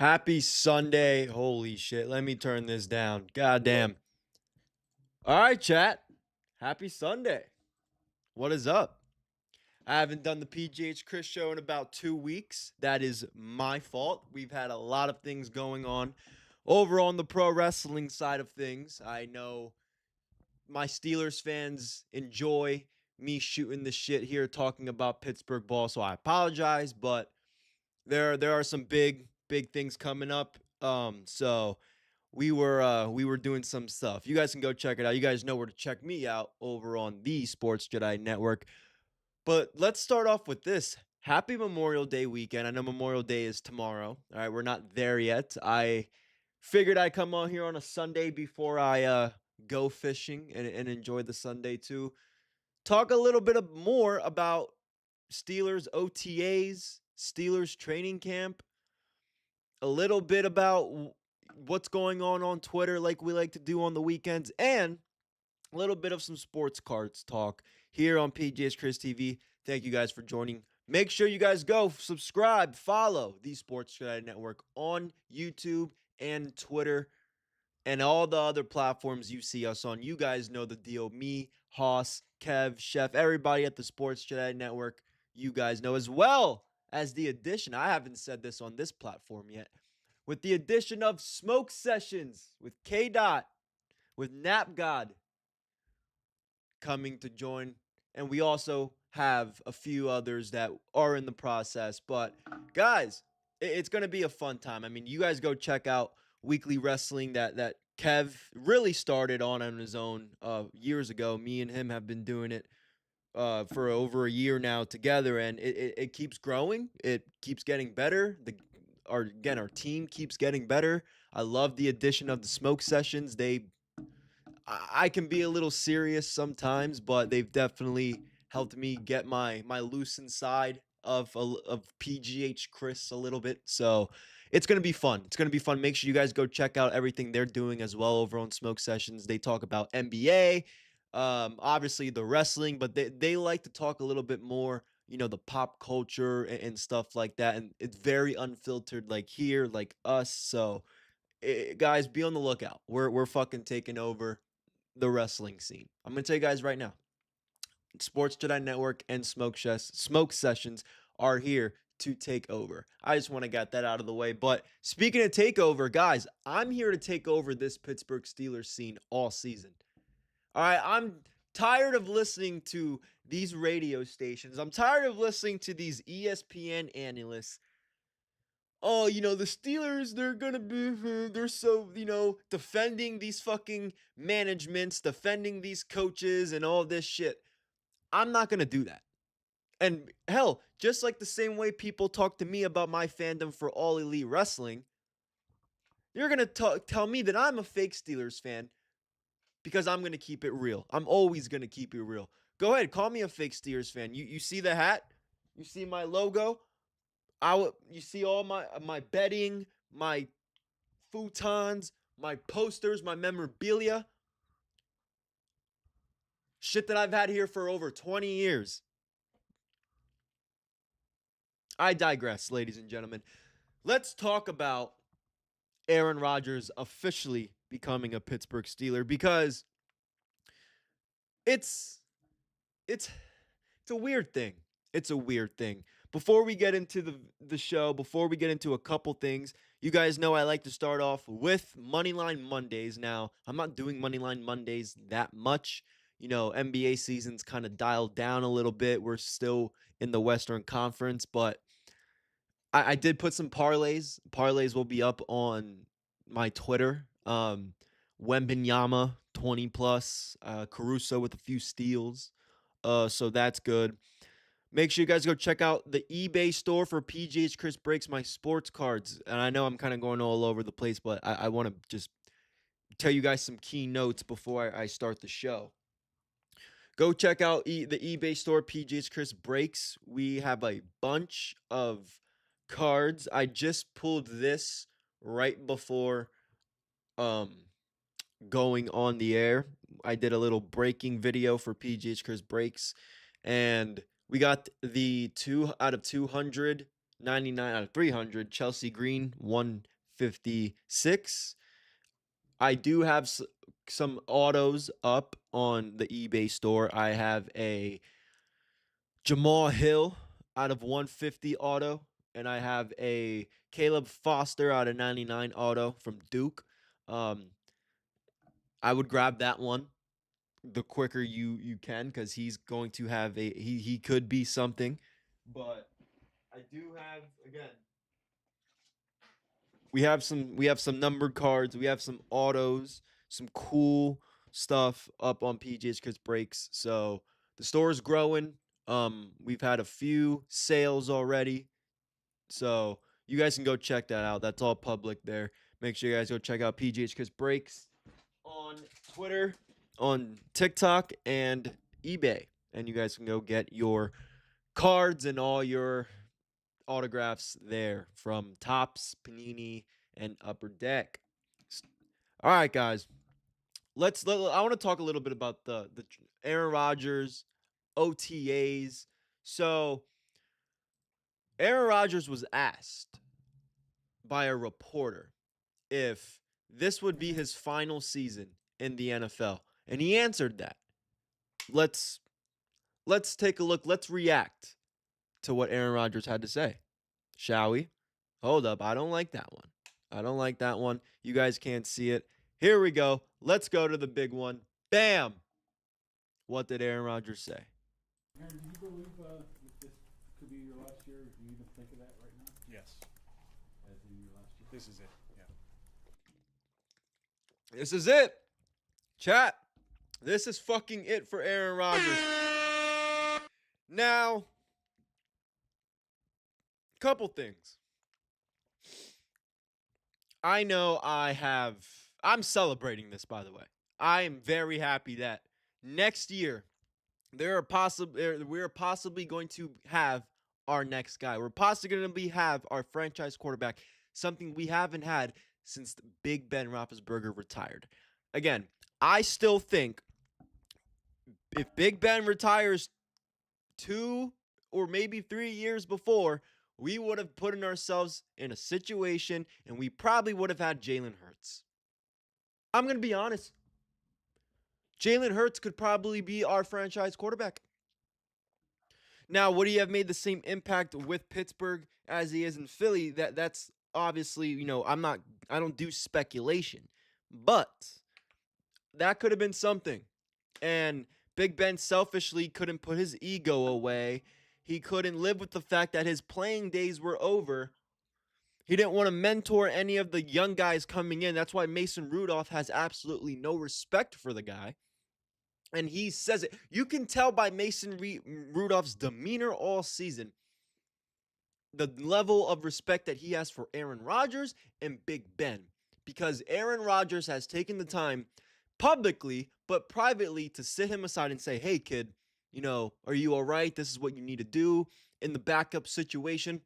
Happy Sunday. Holy shit. Let me turn this down. Goddamn. All right, chat. Happy Sunday. What is up? I haven't done the PGH Chris show in about 2 weeks. That is my fault. We've had a lot of things going on over on the pro wrestling side of things. I know my Steelers fans enjoy me shooting the shit here talking about Pittsburgh ball, so I apologize, but there are some big things coming up. So we were doing some stuff. You guys can go check it out. You guys know where to check me out over on the Sports Jedi Network. But let's start off with this. Happy Memorial Day weekend. I know Memorial Day is tomorrow. All right, we're not there yet. I figured I'd come on here on a Sunday before I go fishing and enjoy the Sunday too. Talk a little bit more about Steelers OTA'S, Steelers training camp, a little bit about what's going on Twitter, like we like to do on the weekends, and a little bit of some sports cards talk here on PGH Chris TV. Thank you guys for joining. Make sure you guys go subscribe, follow the Sports Jedi Network on YouTube and Twitter and all the other platforms you see us on. You guys know the deal. Me, Haas, Kev, Chef, everybody at the Sports Jedi Network, you guys know, as well as the addition. I haven't said this on this platform yet. With the addition of Smoke Sessions with K. Dot, with Nap God coming to join. And we also have a few others that are in the process. But guys, it's going to be a fun time. I mean, you guys go check out Weekly Wrestling that Kev really started on his own years ago. Me and him have been doing it for over a year now together, and it keeps growing. It keeps getting better. Our team keeps getting better. I love the addition of the Smoke Sessions. I can be a little serious sometimes, but they've definitely helped me get my loosened side of PGH Chris a little bit. So it's gonna be fun. It's gonna be fun. Make sure you guys go check out everything they're doing as well over on Smoke Sessions. They talk about NBA, obviously the wrestling, but they like to talk a little bit more, the pop culture and stuff like that. And it's very unfiltered, like here, like us. So guys, be on the lookout. We're fucking taking over the wrestling scene. I'm gonna tell you guys right now, Sports Jedi Network and Smoke Sessions are here to take over. I just want to get that out of the way. But speaking of takeover, guys, I'm here to take over this Pittsburgh Steelers scene all season. All right, I'm tired of listening to these radio stations. I'm tired of listening to these ESPN analysts. Oh, the Steelers, they're gonna be, they're so, defending these fucking managements, defending these coaches and all this shit. I'm not gonna do that. And hell, just like the same way people talk to me about my fandom for All Elite Wrestling, you're gonna tell me that I'm a fake Steelers fan because I'm gonna keep it real. I'm always gonna keep it real. Go ahead, call me a fake Steelers fan. You see the hat? You see my logo? You see all my bedding, my futons, my posters, my memorabilia. Shit that I've had here for over 20 years. I digress, ladies and gentlemen. Let's talk about Aaron Rodgers officially becoming a Pittsburgh Steeler, because it's a weird thing. It's a weird thing. Before we get into the show, before we get into a couple things, you guys know I like to start off with Moneyline Mondays. Now, I'm not doing Moneyline Mondays that much. NBA season's kind of dialed down a little bit. We're still in the Western Conference, but I did put some parlays. Parlays will be up on my Twitter. Wembenyama 20 plus, Caruso with a few steals. So that's good. Make sure you guys go check out the eBay store for PGH Chris Breaks My Sports Cards. And I know I'm kind of going all over the place, but I want to just tell you guys some key notes before I start the show. Go check out the eBay store, PGH Chris Breaks. We have a bunch of cards. I just pulled this right before going on the air. I did a little breaking video for PGH Chris Breaks, and we got the 2 out of 200 99 out of 300. Chelsea Green, 156. I do have some autos up on the eBay store. I have a Jamal Hill out of 150 auto, and I have a Caleb Foster out of 99 auto from Duke. I would grab that one the quicker you can, because he's going to have he could be something. But I do have, again, we have some numbered cards, we have some autos, some cool stuff up on PGHCHRIS Breaks. So the store is growing. We've had a few sales already, so you guys can go check that out. That's all public there. Make sure you guys go check out PGHCHRIS Breaks on Twitter, on TikTok, and eBay, and you guys can go get your cards and all your autographs there from Topps, Panini, and Upper Deck. All right, guys. I want to talk a little bit about the Aaron Rodgers OTA'S. So Aaron Rodgers was asked by a reporter if this would be his final season in the NFL, and he answered that. Let's take a look. Let's react to what Aaron Rodgers had to say. Shall we? Hold up. I don't like that one. I don't like that one. You guys can't see it. Here we go. Let's go to the big one. Bam! What did Aaron Rodgers say? Aaron, do you believe this could be your last year? Do you even think of that right now? Yes. As in your last year? This is it. Yeah. This is it. Chat. This is fucking it for Aaron Rodgers. Now, couple things. I know I'm celebrating this, by the way. I am very happy that next year we're possibly going to have our next guy. We're possibly going to have our franchise quarterback, something we haven't had since Big Ben Roethlisberger retired. Again, I still think if Big Ben retires 2 or maybe 3 years before, we would have put ourselves in a situation and we probably would have had Jalen Hurts. I'm going to be honest. Jalen Hurts could probably be our franchise quarterback. Now, would he have made the same impact with Pittsburgh as he is in Philly? That's obviously, I don't do speculation, but that could have been something. And Big Ben selfishly couldn't put his ego away. He couldn't live with the fact that his playing days were over. He didn't want to mentor any of the young guys coming in. That's why Mason Rudolph has absolutely no respect for the guy. And he says it. You can tell by Mason Rudolph's demeanor all season the level of respect that he has for Aaron Rodgers and Big Ben. Because Aaron Rodgers has taken the time publicly but privately to sit him aside and say, hey, kid, are you all right? This is what you need to do in the backup situation.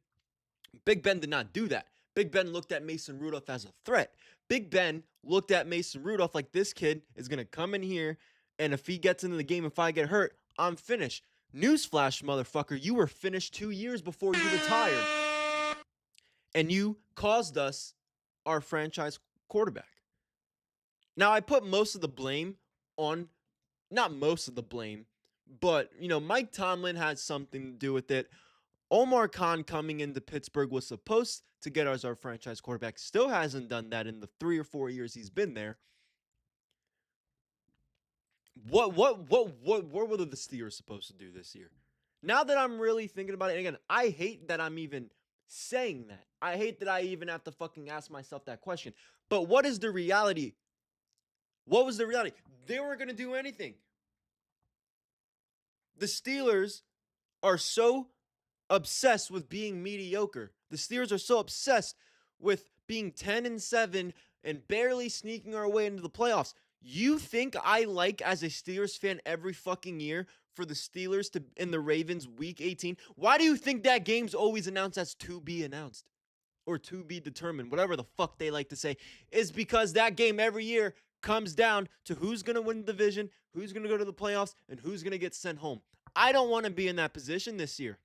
Big Ben did not do that. Big Ben looked at Mason Rudolph as a threat. Big Ben looked at Mason Rudolph like, this kid is going to come in here, and if he gets into the game, if I get hurt, I'm finished. Newsflash, motherfucker, you were finished 2 years before you retired. And you caused us our franchise quarterback. Now, I put most of the blame on, not most of the blame, but, Mike Tomlin has something to do with it. Omar Khan coming into Pittsburgh was supposed to get us our franchise quarterback. Still hasn't done that in the 3 or 4 years he's been there. What were the Steelers supposed to do this year? Now that I'm really thinking about it, and again, I hate that I'm even saying that. I hate that I even have to fucking ask myself that question. But what is the reality? What was the reality? They weren't going to do anything. The Steelers are so obsessed with being mediocre. The Steelers are so obsessed with being 10-7 and barely sneaking our way into the playoffs. You think I like, as a Steelers fan, every fucking year for the Steelers to in the Ravens week 18? Why do you think that game's always announced as to be announced or to be determined? Whatever the fuck they like to say, is because that game every year comes down to who's going to win the division, who's going to go to the playoffs, and who's going to get sent home. I don't want to be in that position this year.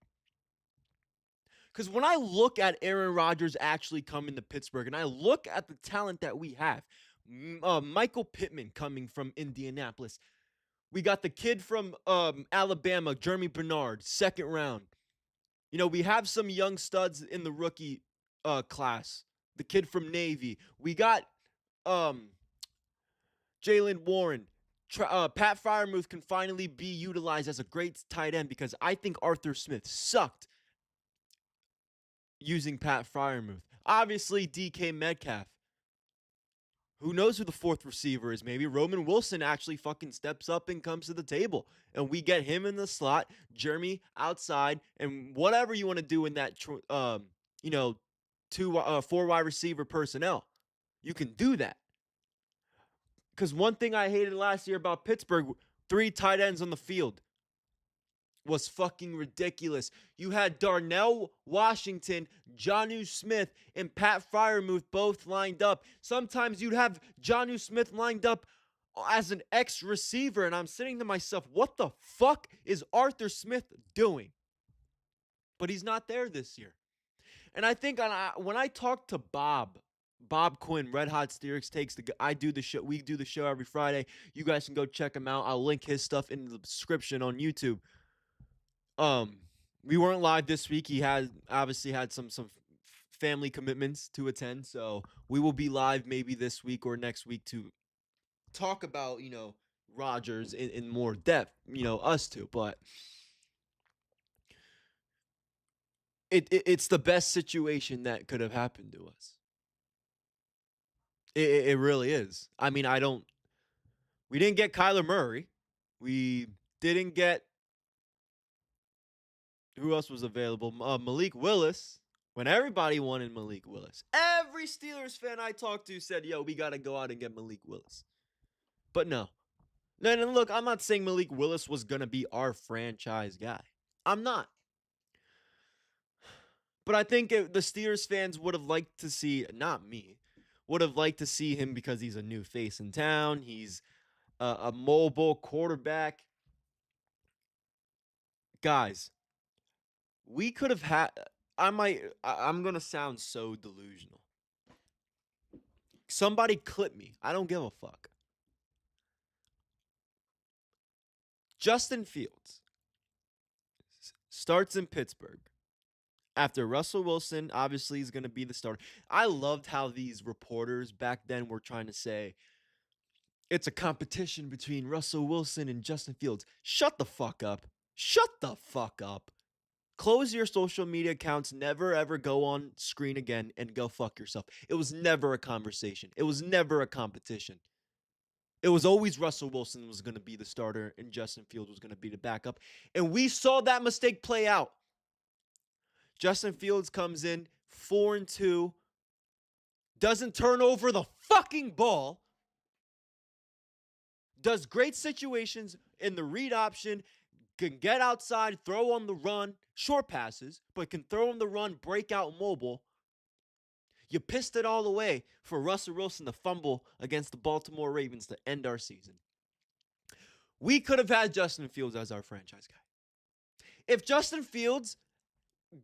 Because when I look at Aaron Rodgers actually coming to Pittsburgh and I look at the talent that we have, Michael Pittman coming from Indianapolis. We got the kid from Alabama, Jeremy Bernard, second round. You know, we have some young studs in the rookie class. The kid from Navy. We got Jalen Warren. Pat Freiermuth can finally be utilized as a great tight end because I think Arthur Smith sucked using Pat Freiermuth. Obviously, DK Metcalf. Who knows who the fourth receiver is? Maybe Roman Wilson actually fucking steps up and comes to the table. And we get him in the slot, Jeremy outside, and whatever you want to do in that, four wide receiver personnel. You can do that. Because one thing I hated last year about Pittsburgh, 3 tight ends on the field was fucking ridiculous. You had Darnell Washington, Jonnu Smith, and Pat Freiermuth both lined up. Sometimes you'd have Jonnu Smith lined up as an X receiver, and I'm sitting to myself, what the fuck is Arthur Smith doing? But he's not there this year. And I think when I talk to Bob Quinn, Red Hot Steerix Takes, I do the show. We do the show every Friday. You guys can go check him out. I'll link his stuff in the description on YouTube. We weren't live this week. He obviously had some family commitments to attend, so we will be live maybe this week or next week to talk about, Rodgers in more depth, us two, but it's the best situation that could have happened to us. It really is. I mean, we didn't get Kyler Murray. We didn't get, who else was available? Malik Willis. When everybody wanted Malik Willis. Every Steelers fan I talked to said, yo, we got to go out and get Malik Willis. But no. No, look, I'm not saying Malik Willis was going to be our franchise guy. I'm not. But I think the Steelers fans would have liked to see, not me, would have liked to see him because he's a new face in town. He's a mobile quarterback. Guys, we could have had, I'm going to sound so delusional. Somebody clip me. I don't give a fuck. Justin Fields starts in Pittsburgh. After Russell Wilson, obviously, is going to be the starter. I loved how these reporters back then were trying to say, it's a competition between Russell Wilson and Justin Fields. Shut the fuck up. Shut the fuck up. Close your social media accounts. Never, ever go on screen again and go fuck yourself. It was never a conversation. It was never a competition. It was always Russell Wilson was going to be the starter and Justin Fields was going to be the backup. And we saw that mistake play out. Justin Fields comes in 4-2, doesn't turn over the fucking ball, does great situations in the read option, can get outside, throw on the run, short passes, but can throw on the run, break out mobile. You pissed it all away for Russell Wilson to fumble against the Baltimore Ravens to end our season. We could have had Justin Fields as our franchise guy. If Justin Fields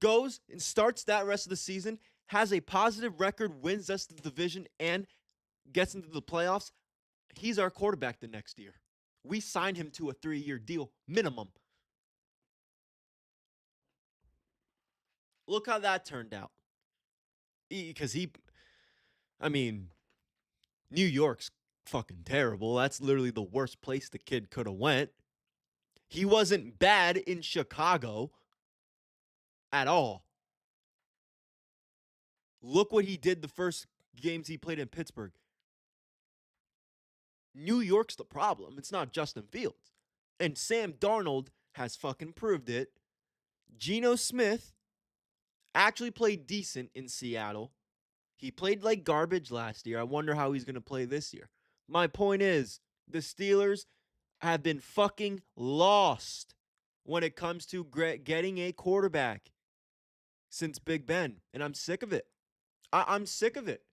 goes and starts that rest of the season, has a positive record, wins us the division, and gets into the playoffs, he's our quarterback the next year. We signed him to a 3-year deal, minimum. Look how that turned out. Because New York's fucking terrible. That's literally the worst place the kid could have went. He wasn't bad in Chicago at all. Look what he did the first games he played in Pittsburgh. New York's the problem. It's not Justin Fields. And Sam Darnold has fucking proved it. Geno Smith actually played decent in Seattle. He played like garbage last year. I wonder how he's going to play this year. My point is, the Steelers have been fucking lost when it comes to getting a quarterback since Big Ben. And I'm sick of it. I'm sick of it.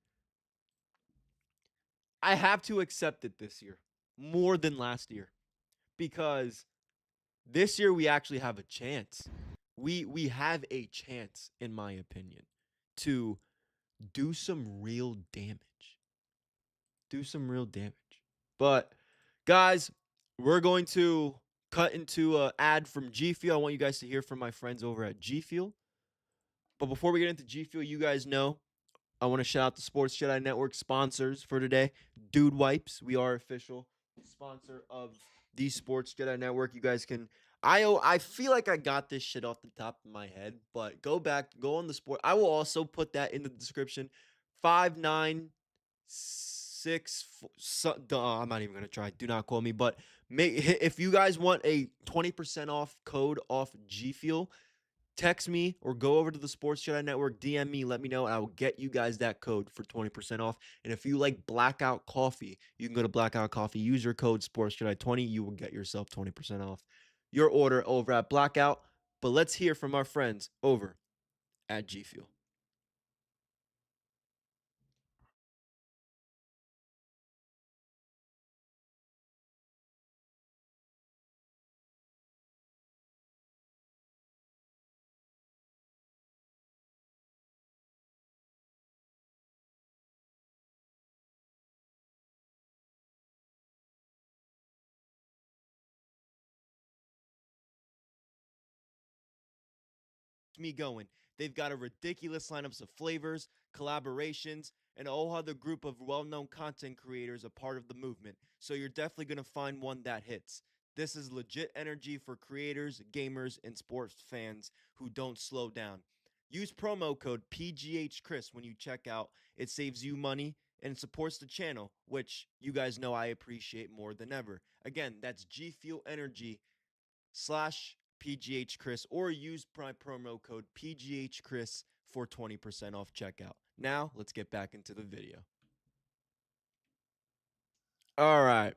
I have to accept it this year more than last year because this year we actually have a chance. we have a chance, in my opinion, to do some real damage. Do some real damage. But guys, we're going to cut into an ad from G Fuel. I want you guys to hear from my friends over at G Fuel. But before we get into G Fuel, you guys know I want to shout out the Sports Jedi Network sponsors for today. Dude Wipes, we are official sponsor of the Sports Jedi Network. You guys can. I feel like I got this shit off the top of my head, but go back, go on the sport. I will also put that in the description. 596. I'm not even gonna try. Do not call me. But if you guys want a 20% off code off G Fuel, text me or go over to the Sports Jedi Network, DM me, let me know, and I will get you guys that code for 20% off. And if you like Blackout Coffee, you can go to Blackout Coffee, use your code Sports Jedi 20, you will get yourself 20% off your order over at Blackout. But let's hear from our friends over at G Fuel. Me going. They've got a ridiculous lineups of flavors, collaborations, and a whole other group of well-known content creators a part of the movement. So you're definitely going to find one that hits. This is legit energy for creators, gamers, and sports fans who don't slow down. Use promo code PGHCHRIS when you check out. It saves you money and supports the channel, which you guys know I appreciate more than ever. Again, that's G Fuel Energy /PGHChris or use promo code PGHChris for 20% off checkout. Now, let's get back into the video. All right.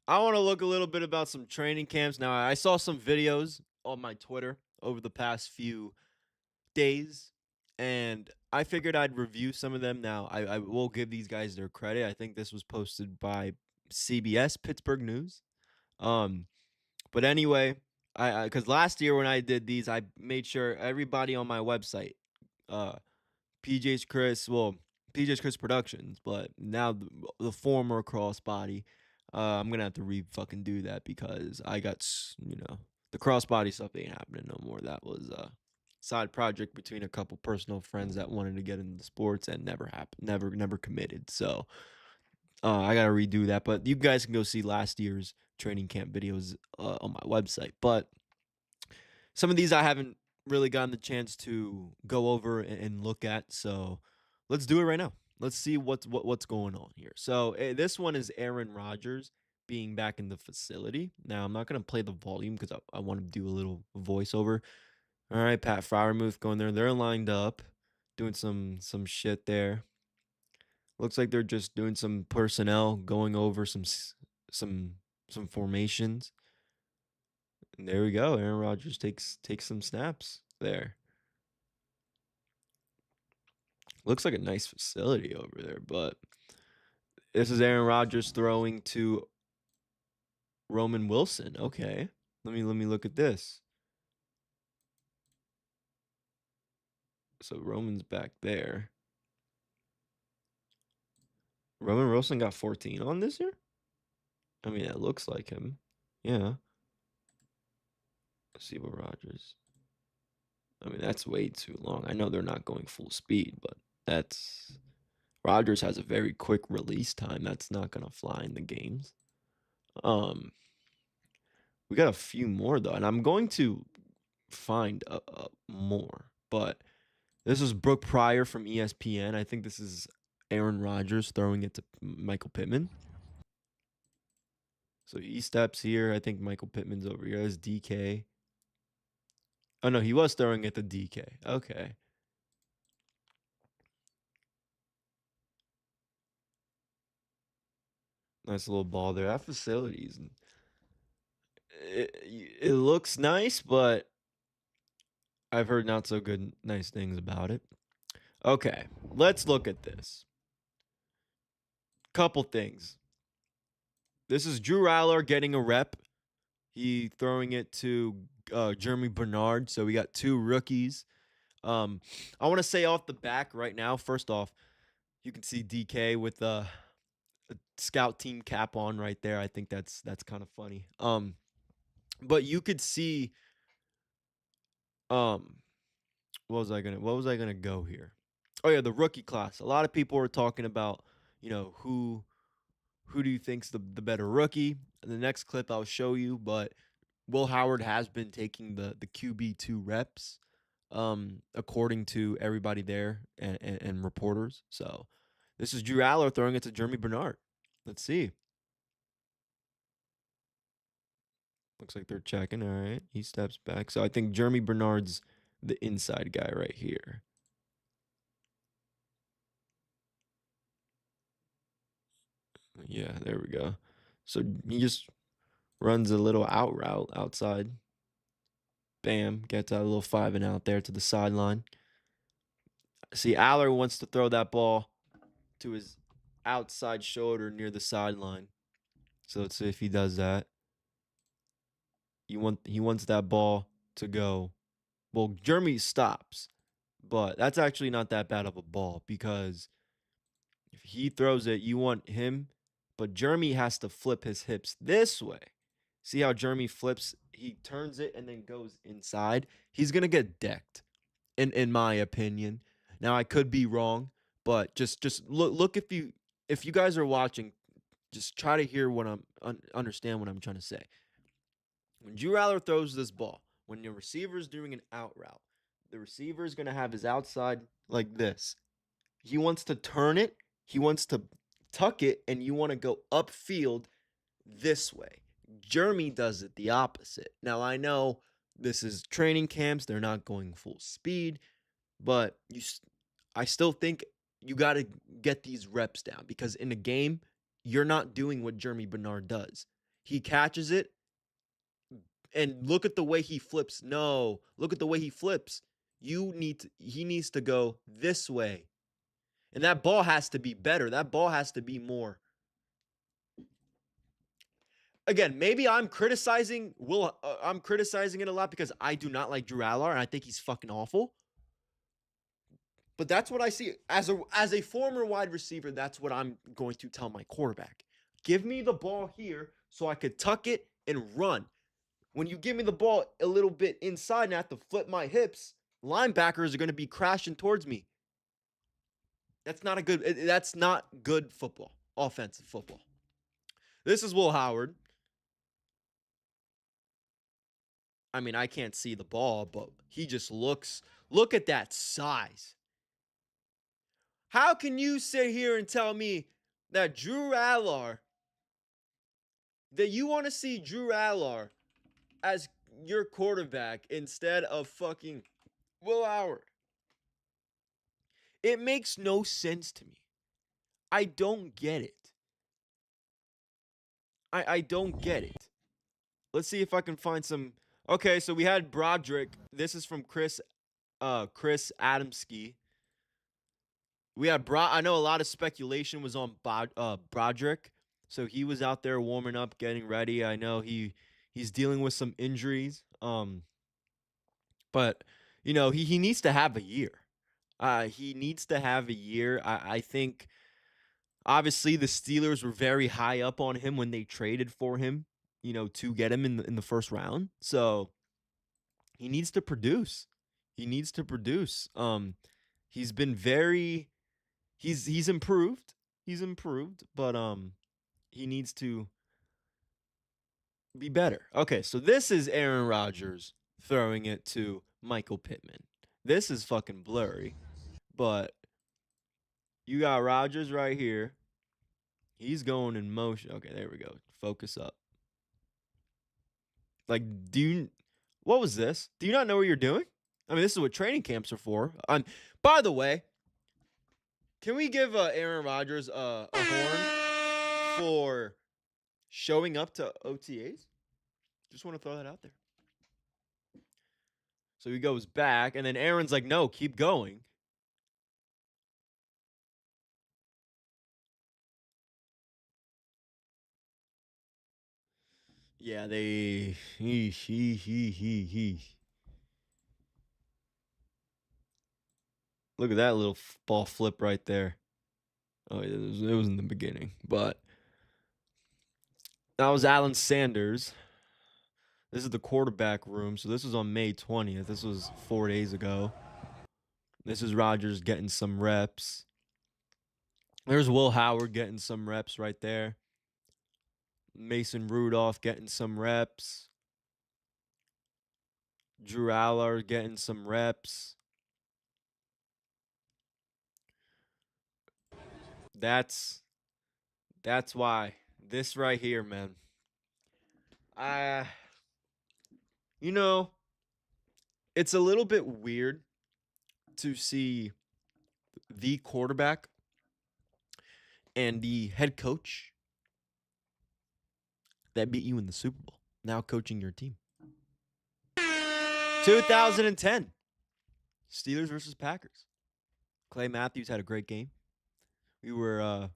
I want to look a little bit about some training camps. Now, I saw some videos on my Twitter over the past few days, and I figured I'd review some of them. Now, I will give these guys their credit. I think this was posted by CBS, Pittsburgh News. Um, But anyway, I because last year when I did these, I made sure everybody on my website, uh, PJ's Chris, well, PJ's Chris Productions, but now the former Crossbody, I'm gonna have to fucking do that because I got the Crossbody stuff ain't happening no more. That was a side project between a couple personal friends that wanted to get into sports and never happened, never committed. So I gotta redo that, but you guys can go see last year's training camp videos on my website. But some of these I haven't really gotten the chance to go over and look at, so let's do it right now. Let's see what's going on here. So this one is Aaron Rodgers being back in the facility. Now I'm not gonna play the volume because I want to do a little voiceover. All right, Pat Fryermuth going there. They're lined up, doing some shit there. Looks like they're just doing some personnel, going over some formations. And there we go. Aaron Rodgers takes some snaps there. Looks like a nice facility over there, but this is Aaron Rodgers throwing to Roman Wilson. Okay. Let me look at this. So Roman's back there. Roman Wilson got 14 on this year? I mean, it looks like him. Yeah. Let's see what Rodgers. I mean, that's way too long. I know they're not going full speed, but that's Rodgers has a very quick release time. That's not gonna fly in the games. We got a few more though, and I'm going to find more. But this is Brooke Pryor from ESPN. I think this is Aaron Rodgers throwing it to Michael Pittman. So he steps here. I think Michael Pittman's over here. There's DK. Oh no, he was throwing it to DK. Okay. Nice little ball there. That facilities. It looks nice, but I've heard not so good, nice things about it. Okay, let's look at this. Couple things. This is Drew Aller getting a rep. He throwing it to Jeremy Bernard. So we got 2 rookies. I want to say off the back right now. First off, you can see DK with a scout team cap on right there. I think that's kind of funny. But you could see um what was I gonna go here? Oh yeah, the rookie class. A lot of people are talking about, who do you think's the better rookie? In the next clip I'll show you, but Will Howard has been taking the QB2 reps, according to everybody there and reporters. So this is Drew Aller throwing it to Jeremy Bernard. Let's see. Looks like they're checking. All right. He steps back. So I think Jeremy Bernard's the inside guy right here. Yeah, there we go. So he just runs a little out route outside. Bam. Gets out a little 5 and out there to the sideline. See, Aller wants to throw that ball to his outside shoulder near the sideline. So let's see if he does that. He wants that ball to go. Well, Jeremy stops, but that's actually not that bad of a ball because if he throws it, you want him, but Jeremy has to flip his hips this way. See how Jeremy flips? He turns it and then goes inside. He's gonna get decked, in my opinion. Now I could be wrong, but just look if you guys are watching, just try to hear what understand what I'm trying to say. When Drew Aller throws this ball, when the receiver is doing an out route, the receiver is going to have his outside like this. He wants to turn it, he wants to tuck it, and you want to go upfield this way. Jeremy does it the opposite. Now, I know this is training camps, they're not going full speed, but I still think you got to get these reps down because in a game, you're not doing what Jeremy Bernard does. He catches it, and look at the way he flips. No, look at the way he flips. He needs to go this way. And that ball has to be better. That ball has to be more. Again, maybe I'm criticizing I'm criticizing it a lot because I do not like Drew Aller and I think he's fucking awful. But that's what I see as a former wide receiver. That's what I'm going to tell my quarterback. Give me the ball here so I could tuck it and run. When you give me the ball a little bit inside and I have to flip my hips, linebackers are going to be crashing towards me. That's not good football, offensive football. This is Will Howard. I mean, I can't see the ball, but he just look at that size. How can you sit here and tell me that you want to see Drew Aller as your quarterback instead of fucking Will Howard? It makes no sense to me. I don't get it. I don't get it. Let's see if I can find some. Okay, so we had Broderick. This is from Chris Adamski. We had I know a lot of speculation was on Broderick. So he was out there warming up, getting ready. I know he's dealing with some injuries. But he needs to have a year. He needs to have a year. I think obviously the Steelers were very high up on him when they traded for him, to get him in the first round. So he needs to produce. He needs to produce. He's been very he's improved. He's improved, but he needs to be better. Okay, so this is Aaron Rodgers throwing it to Michael Pittman. This is fucking blurry, but you got Rodgers right here. He's going in motion. Okay, there we go. Focus up. Like, what was this? Do you not know what you're doing? I mean, this is what training camps are for. By the way, can we give Aaron Rodgers a horn for showing up to OTA'S? Just want to throw that out there. So he goes back, and then Aaron's like, no, keep going. Yeah, they. Look at that little ball flip right there. Oh, it was in the beginning, but that was Alan Sanders. This is the quarterback room. So this was on May 20th. This was 4 days ago. This is Rodgers getting some reps. There's Will Howard getting some reps right there. Mason Rudolph getting some reps. Drew Allard getting some reps. That's why. This right here, man. You know, it's a little bit weird to see the quarterback and the head coach that beat you in the Super Bowl now coaching your team. 2010 Steelers versus Packers. Clay Matthews had a great game. We were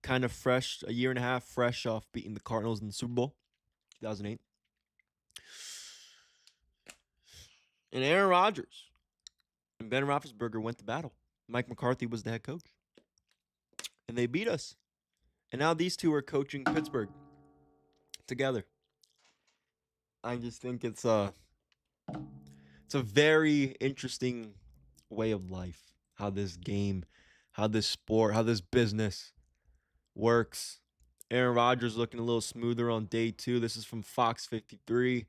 kind of fresh, a year and a half fresh off beating the Cardinals in the Super Bowl, 2008. And Aaron Rodgers and Ben Roethlisberger went to battle. Mike McCarthy was the head coach. And they beat us. And now these two are coaching Pittsburgh together. I just think it's a very interesting way of life. How this game, how this sport, how this business works. Aaron Rodgers looking a little smoother on day 2. This is from Fox 53.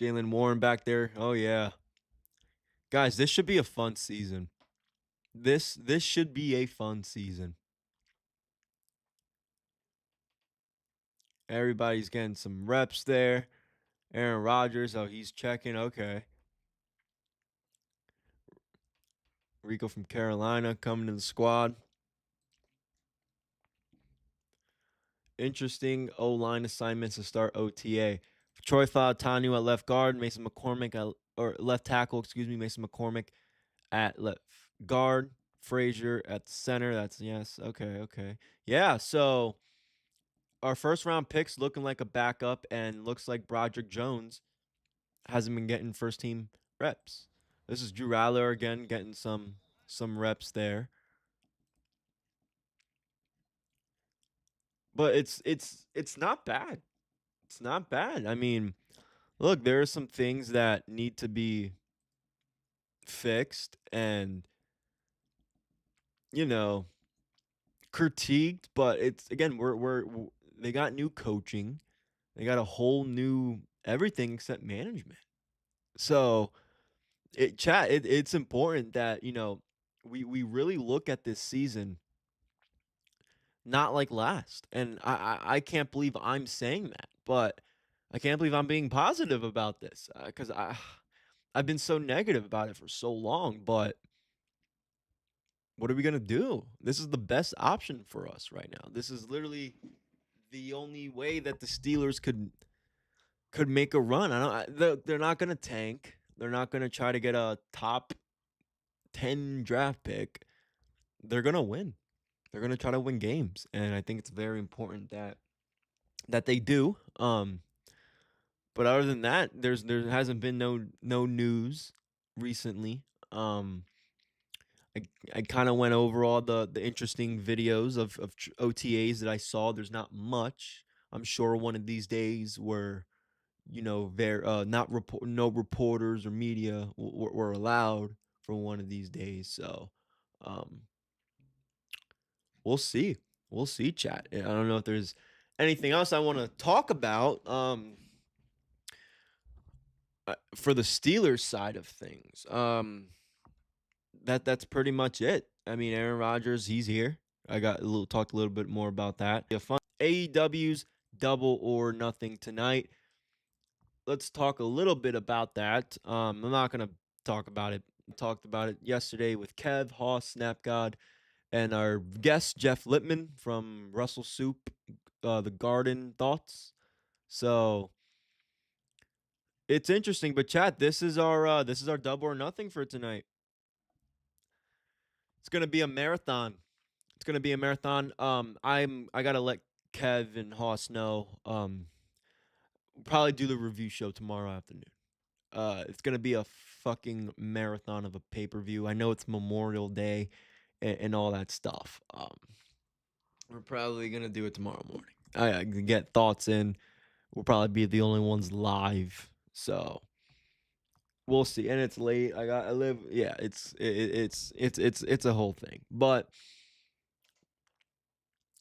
Jalen Warren back there. Oh, yeah. Guys, this should be a fun season. This should be a fun season. Everybody's getting some reps there. Aaron Rodgers, oh, he's checking. Okay. Rico from Carolina coming to the squad. Interesting O-line assignments to start OTA. Troy Fautanu at left guard, Mason McCormick or left tackle, Mason McCormick at left guard, Frazier at the center. That's yes. Okay. Yeah, so our first round picks looking like a backup, and looks like Broderick Jones hasn't been getting first team reps. This is Drew Aller again getting some reps there. But it's not bad. It's not bad. I mean, look, there are some things that need to be fixed and critiqued, but it's again, they got new coaching. They got a whole new everything except management. So, it's important that, we really look at this season not like last. And I can't believe I'm saying that, but I can't believe I'm being positive about this, cuz I've been so negative about it for so long, but what are we going to do? This is the best option for us right now. This is literally the only way that the Steelers could make a run. They're not going to tank. They're not going to try to get a top 10 draft pick. They're going to win. They're going to try to win games, and I think it's very important that they do. But other than that, there hasn't been no news recently. I kind of went over all the interesting videos of OTAs that I saw. There's not much. I'm sure one of these days where not no reporters or media were allowed for one of these days. So we'll see. We'll see, chat. I don't know if there's anything else I want to talk about for the Steelers side of things. That's pretty much it. I mean, Aaron Rodgers, he's here. I talked a little bit more about that. Yeah, fun. AEW's Double or Nothing tonight. Let's talk a little bit about that. I'm not gonna talk about it. I talked about it yesterday with Kev, Hoss, Snapgod, and our guest Jeff Lippman from Russell Soup, the Garden Thoughts. So it's interesting, but chat, this is our Double or Nothing for tonight. It's gonna be a marathon. I gotta let Kev and Hoss know, we'll probably do the review show tomorrow afternoon. It's gonna be a fucking marathon of a pay-per-view. I know it's Memorial Day and all that stuff. We're probably gonna do it tomorrow morning. I can get thoughts in. We'll probably be the only ones live, so we'll see. And it's late. I live. Yeah, it's a whole thing. But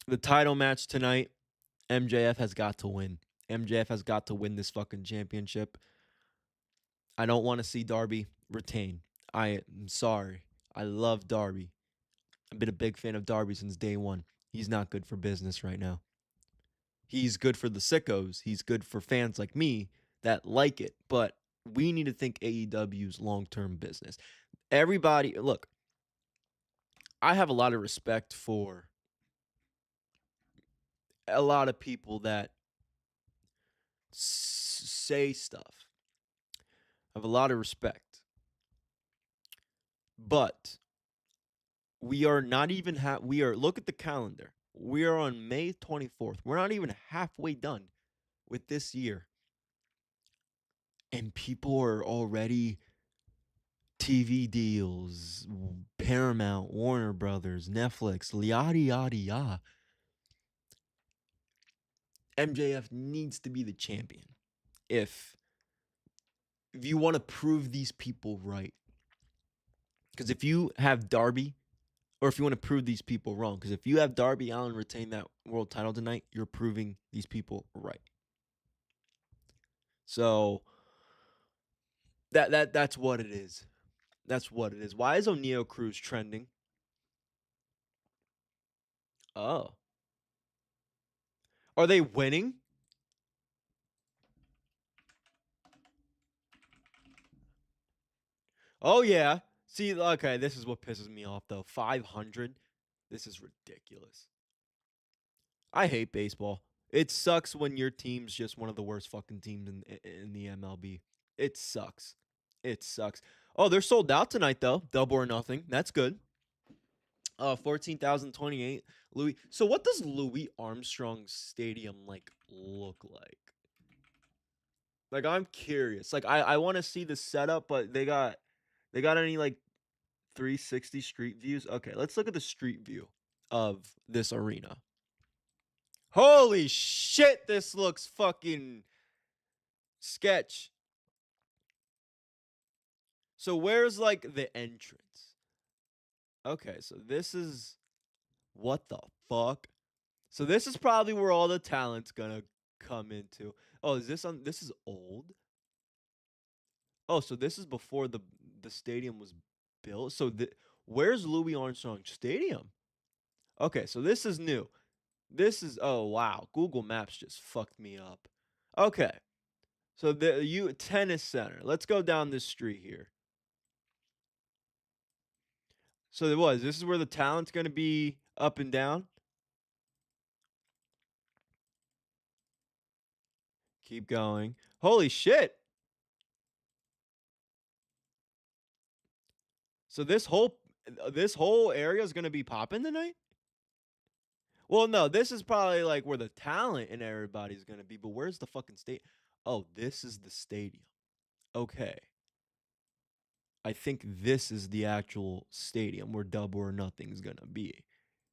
the title match tonight, MJF has got to win. MJF has got to win this fucking championship. I don't want to see Darby retain. I am sorry. I love Darby. I've been a big fan of Darby since day one. He's not good for business right now. He's good for the sickos. He's good for fans like me that like it. But we need to think AEW's long-term business. Everybody, look, I have a lot of respect for a lot of people that say stuff. I have a lot of respect. But we are not even look at the calendar. We are on May 24th. We're not even halfway done with this year. And people are already TV deals, Paramount, Warner Brothers, Netflix, yada yada yada. MJF needs to be the champion. If you want to prove these people right. Because if you have Darby, or if you want to prove these people wrong, because if you have Darby Allin retain that world title tonight, you're proving these people right. So that's what it is. That's what it is. Why is O'Neal Cruz trending? Oh. Are they winning? Oh, yeah. See, okay, this is what pisses me off, though. 500? This is ridiculous. I hate baseball. It sucks when your team's just one of the worst fucking teams in the MLB. It sucks. It sucks. Oh, they're sold out tonight, though. Double or nothing. That's good. 14,028. Louis. So what does Louis Armstrong Stadium look like? Like, I'm curious. Like, I want to see the setup, but they got any 360 street views? Okay, let's look at the street view of this arena. Holy shit, this looks fucking sketch. So where's the entrance? Okay, so this is what the fuck? So this is probably where all the talent's gonna come into. Oh, is this on? This is old. Oh, so this is before the stadium was built. So where's Louis Armstrong Stadium? Okay, so this is new. This is wow. Google Maps just fucked me up. Okay, so the tennis center. Let's go down this street here. So there was. This is where the talent's gonna be up and down. Keep going. Holy shit. So this whole area is gonna be popping tonight? Well, no, this is probably where the talent and everybody's gonna be, but where's the fucking state? Oh, this is the stadium. Okay. I think this is the actual stadium where Double or Nothing's gonna be.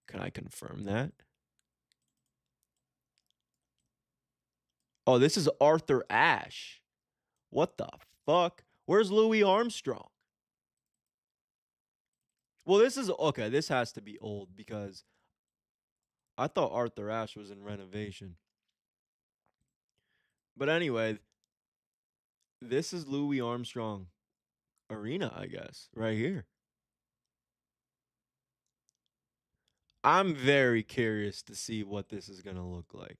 Can I confirm that? Oh, this is Arthur Ashe. What the fuck? Where's Louis Armstrong? Well, this is okay. This has to be old because I thought Arthur Ashe was in renovation. But anyway, this is Louis Armstrong Arena, I guess, right here. I'm very curious to see what this is going to look like.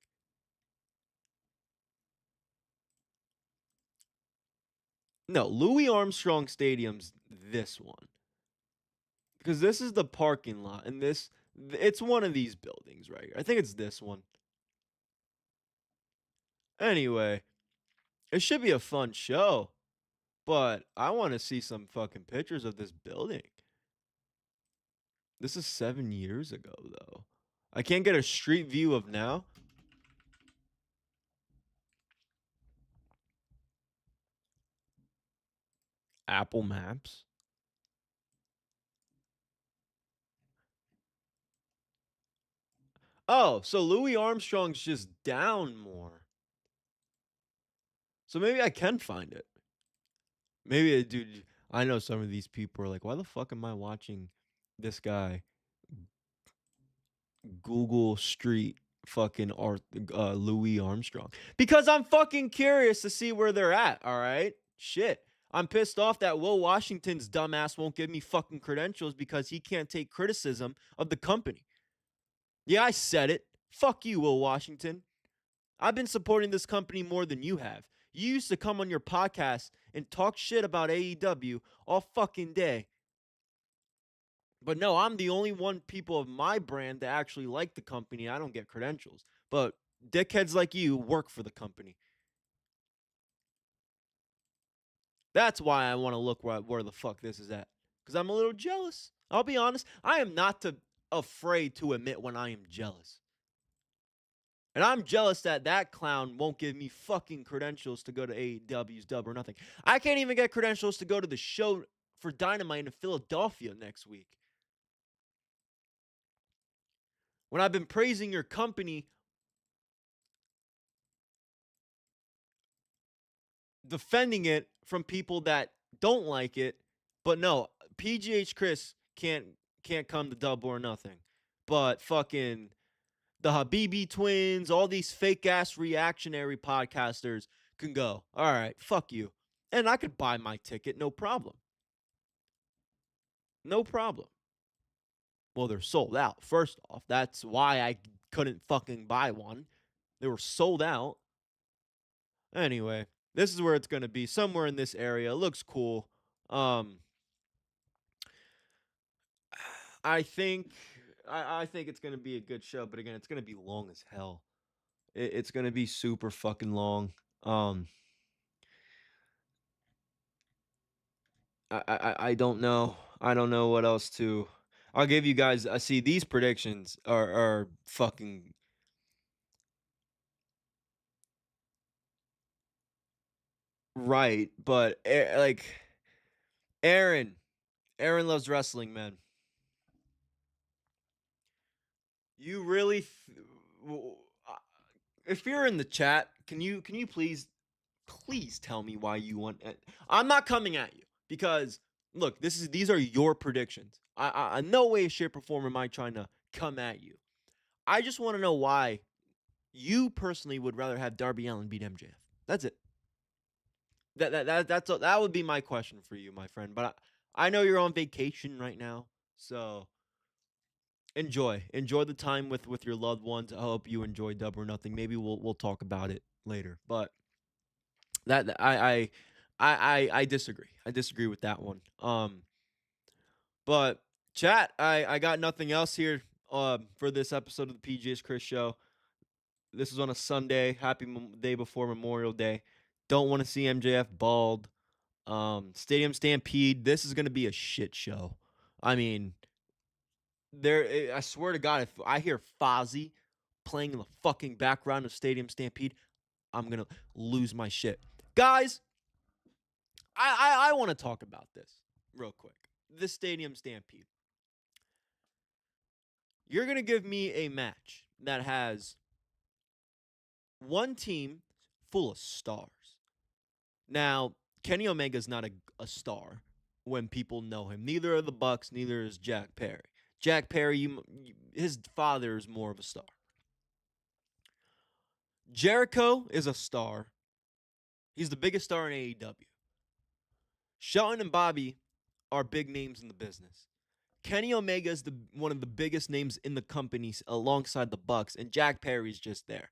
No, Louis Armstrong Stadium's this one. Because this is the parking lot, and it's one of these buildings right here. I think it's this one. Anyway, it should be a fun show, but I want to see some fucking pictures of this building. This is 7 years ago, though. I can't get a street view of now. Apple Maps. Oh, so Louis Armstrong's just down more. So maybe I can find it. Maybe, dude, I know some of these people are like, why the fuck am I watching this guy Google Street fucking Louis Armstrong? Because I'm fucking curious to see where they're at, all right? Shit. I'm pissed off that Will Washington's dumbass won't give me fucking credentials because he can't take criticism of the company. Yeah, I said it. Fuck you, Will Washington. I've been supporting this company more than you have. You used to come on your podcast and talk shit about AEW all fucking day. But no, I'm the only one people of my brand that actually like the company. I don't get credentials. But dickheads like you work for the company. That's why I want to look where the fuck this is at. Because I'm a little jealous. I'll be honest. I am not afraid to admit when I am jealous. And I'm jealous that that clown won't give me fucking credentials to go to AEW's Double or Nothing. I can't even get credentials to go to the show for Dynamite in Philadelphia next week. When I've been praising your company, defending it from people that don't like it, but no, PGH Chris can't come to Double or Nothing. But fucking the Habibi twins, all these fake ass reactionary podcasters can go. All right, fuck you. And I could buy my ticket, no problem. No problem. Well, they're sold out. First off, that's why I couldn't fucking buy one. They were sold out. Anyway, this is where it's gonna be. Somewhere in this area. It looks cool. Um I think I think it's gonna be a good show, but again, it's gonna be long as hell. It's gonna be super fucking long. Um I don't know. I don't know what else to. I'll give you guys. I see these predictions are fucking right, but like Aaron, Aaron loves wrestling, man. You really, if you're in the chat, can you please tell me why you want? I'm not coming at you because look, these are your predictions. I no way, shape, or form am I trying to come at you. I just want to know why you personally would rather have Darby Allin beat MJF. That's it. That would be my question for you, my friend. But I know you're on vacation right now, so enjoy the time with your loved ones. I hope you enjoy Double or Nothing. Maybe we'll talk about it later. But I disagree. I disagree with that one. But chat, I got nothing else here for this episode of the PGH Chris show. This is on a Sunday. Happy day before Memorial Day. Don't want to see MJF bald. Stadium Stampede. This is gonna be a shit show. I mean, I swear to God, if I hear Fozzy playing in the fucking background of Stadium Stampede, I'm gonna lose my shit. Guys, I want to talk about this real quick. The Stadium Stampede. You're gonna give me a match that has one team full of stars. Now, Kenny Omega's not a star when people know him. Neither are the Bucks, neither is Jack Perry. Jack Perry, his father is more of a star. Jericho is a star. He's the biggest star in AEW. Shelton and Bobby are big names in the business. Kenny Omega is one of the biggest names in the company alongside the Bucks, and Jack Perry's just there.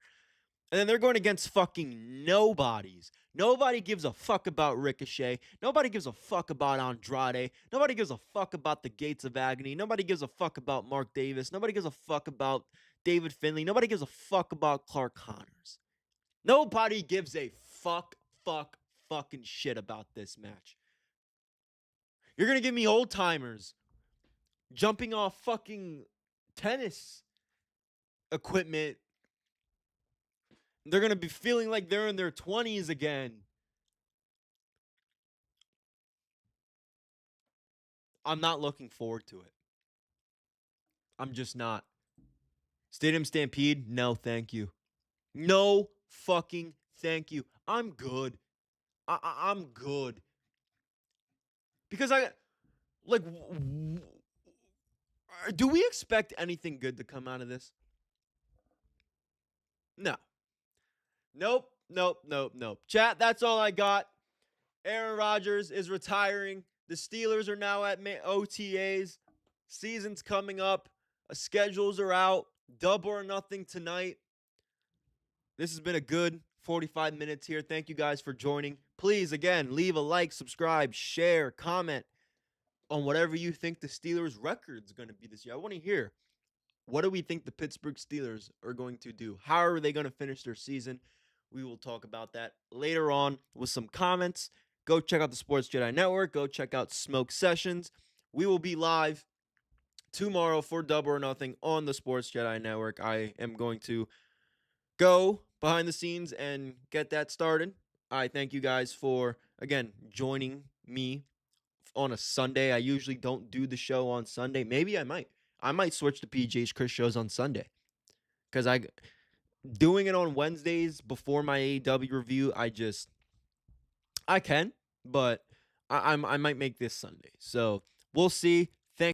And then they're going against fucking nobodies. Nobody gives a fuck about Ricochet. Nobody gives a fuck about Andrade. Nobody gives a fuck about the Gates of Agony. Nobody gives a fuck about Mark Davis. Nobody gives a fuck about David Finlay. Nobody gives a fuck about Clark Connors. Nobody gives a fucking shit about this match. You're going to give me old timers jumping off fucking tennis equipment. They're going to be feeling like they're in their 20s again. I'm not looking forward to it. I'm just not. Stadium Stampede? No, thank you. No fucking thank you. I'm good. I'm good. Because like, do we expect anything good to come out of this? No. Nope. Nope. Chat, that's all I got. Aaron Rodgers is retiring. The Steelers are now at OTA'S. Season's coming up. Schedules are out. Double or nothing tonight. This has been a good 45 minutes here. Thank you guys for joining. Please, again, leave a like, subscribe, share, comment on whatever you think the Steelers' record's going to be this year. I want to hear, what do we think the Pittsburgh Steelers are going to do? How are they going to finish their season? We will talk about that later on with some comments. Go check out the Sports Jedi Network. Go check out Smoke Sessions. We will be live tomorrow for Double or Nothing on the Sports Jedi Network. I am going to go behind the scenes and get that started. I thank you guys for, again, joining me on a Sunday. I usually don't do the show on Sunday. Maybe I might. I might switch to PGHCHRIS shows on Sunday. Because doing it on Wednesdays before my AEW review, I can, but I might make this Sunday. So we'll see.